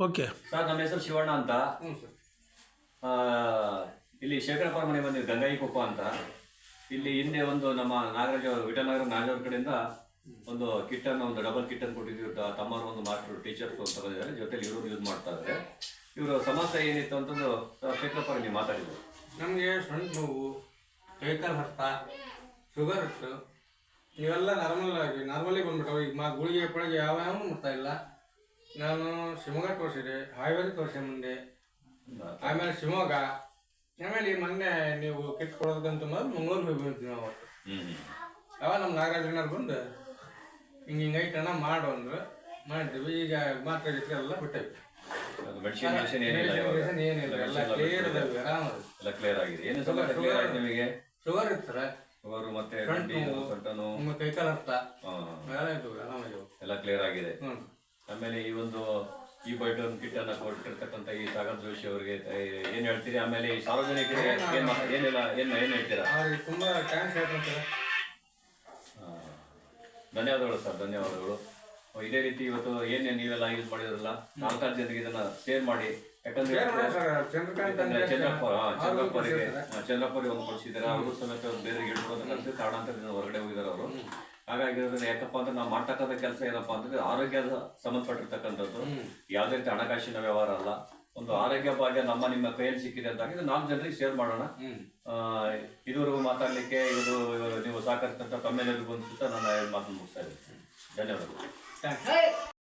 Okay sir, ನಮ್ಮ ಹೆಸರು ಶಿವಣ್ಣ ಅಂತ. ಇಲ್ಲಿ ಶೇಖರಪ್ಪರ ಮನೆ ಬಂದಿದ್ದು ಗಂಗಾಯಿ ಕೊಪ್ಪ ಅಂತ. ಇಲ್ಲಿ ಹಿಂದೆ ಒಂದು ನಮ್ಮ ನಾಗರಾಜ ವಿಠಲನಗರ ನಾಗರಾಜ್ ಕಡೆಯಿಂದ ಒಂದು ಕಿಟ್ಟನ್ನು, ಒಂದು ಡಬಲ್ ಕಿಟ್ಟನ್ನು ಕೊಟ್ಟಿದ್ದೀವಿ. ತಮ್ಮರು ಒಂದು ಮಾಸ್ಟರ್ ಟೀಚರ್ಸ್ ಅಂತ ಬಂದಿದ್ದಾರೆ, ಜೊತೆಲಿ ಇವರು ಯೂಸ್ ಮಾಡ್ತಾ ಇದ್ದಾರೆ. ಇವರು ಸಮಸ್ಯೆ ಏನಿತ್ತು ಅಂತಂದು ಶೇಖರಪ್ಪರ ನೀವು ಮಾತಾಡಿದ್ರು. ನಮಗೆ ಸೊಂಟ ನೋವು, ಕೈಕಾಲು ಹತ್ತ, ಶುಗರ್ ಇತ್ತು, ಇವೆಲ್ಲ ನಾರ್ಮಲಿ ಬಂದ್ಬಿಟ್ಟವು. ಈಗ ಗುಳಿಗೆ ಪಳಿಗೆ ಯಾವ ಮುಟ್ತಾ ಇಲ್ಲ. ನಾನು ಶಿವಮೊಗ್ಗ ತೋರಿಸಿದೆ, ಹಾವೇರಿ ತೋರಿಸಿ ಮುಂದೆ, ಆಮೇಲೆ ಶಿವಮೊಗ್ಗ, ಆಮೇಲೆ ಈ ಮೊನ್ನೆ ನೀವು ಕಿಟ್ ಕೊಡೋದಕ್ಕಂತ ಮಂಗಳೂರು ಹೋಗಿ ಬಂದ್ವಿ ನಾವು. ಅವತ್ತು ಅವಾಗ ನಮ್ಮ ನಾಗರಾಜನವ್ರು ಬಂದು ಹಿಂಗೈಟನ ಮಾಡು ಅಂದ್ರೆ ಮಾಡಿದ್ವಿ. ಈಗ ಮಾತ್ರ ಎಲ್ಲ ಬಿಟ್ಟೇವಿ. ಏನಿಲ್ಲ, ಎಲ್ಲ ಕ್ಲಿಯರ್ ಅದಾವೆ, ಆರಾಮ ಕ್ಲಿಯರ್ ಆಗಿದೆ. ಏನು ನಿಮಗೆ? ಶುಗರ್ ಇರ್ತಾರೆ, ಶುಗರ್ ಮತ್ತೆ ಕೈಕಾಲು ಹತ್ತ ಎಲ್ಲ ಕ್ಲಿಯರ್ ಆಗಿದೆ. ಆಮೇಲೆ ಈ ಒಂದು ಈ ಬೈಟನ್ ಕಿಟ್ ಅನ್ನ ಕೊಟ್ಟಿರ್ತಕ್ಕಂಥ ಈ ಸಾಗರ್ ಜೋಶಿ ಅವರಿಗೆ ಏನ್ ಹೇಳ್ತೀರಿ? ಆಮೇಲೆ ಈ ಸಾರ್ವಜನಿಕರಿಗೆ ಏನ್ ಹೇಳ್ತೀರಾ? ತುಂಬಾ ಥ್ಯಾಂಕ್ಸ್ ಹೇಳ್ತೀನಿ ಸರ್. ಧನ್ಯವಾದಗಳು ಸರ್, ಧನ್ಯವಾದಗಳು. ಇದೇ ರೀತಿ ಇವತ್ತು ಏನೇನು ನೀವೆಲ್ಲ ಯೂಸ್ ಮಾಡಿದ್ರಲ್ಲ, 4 ಜನರಿಗೆ ಇದನ್ನ ಶೇರ್ ಮಾಡಿ. ಯಾಕಂದ್ರೆ ಚಂದ್ರಪ್ಪರಿಗೆ ಒಂದು ಕೊಡಿಸಿದ್ದಾರೆ, ಅವರು ಸಮೇತ ಬೇರೆ ಹಿಡ್ಕೋದಕ್ಕೆ ಕಾರಣಾಂತರದಿಂದ ಹೊರಗಡೆ ಹೋಗಿದ್ದಾರೆ ಅವರು. ಹಾಗಾಗಿ ಯಾಕಪ್ಪ ಅಂದ್ರೆ ನಾವು ಮಾಡ್ತಕ್ಕಂಥ ಕೆಲಸ ಏನಪ್ಪಾ ಅಂತಂದ್ರೆ ಆರೋಗ್ಯದ ಸಂಬಂಧಪಟ್ಟಿರ್ತಕ್ಕಂಥದ್ದು, ಯಾವುದೇ ರೀತಿ ಹಣಕಾಸಿನ ವ್ಯವಹಾರ ಅಲ್ಲ. ಒಂದು ಆರೋಗ್ಯ ಭಾಗ್ಯ ನಮ್ಮ ನಿಮ್ಮ ಕೈಯಲ್ಲಿ ಸಿಕ್ಕಿದೆ ಅಂತ 4 ಜನರಿಗೆ ಶೇರ್ ಮಾಡೋಣ. ಇದುವರೆಗೂ ಮಾತಾಡ್ಲಿಕ್ಕೆ ನೀವು ಸಹಕರಿಸಿದಂತ ತಮ್ಮೆಲ್ಲರಿಗೂ ಅನ್ಸುತ್ತಾ ನಾನು ಮಾತನ್ನು ಮುಗಿಸ್ತಾ ಇದ್ದೀನಿ. ಧನ್ಯವಾದಗಳು.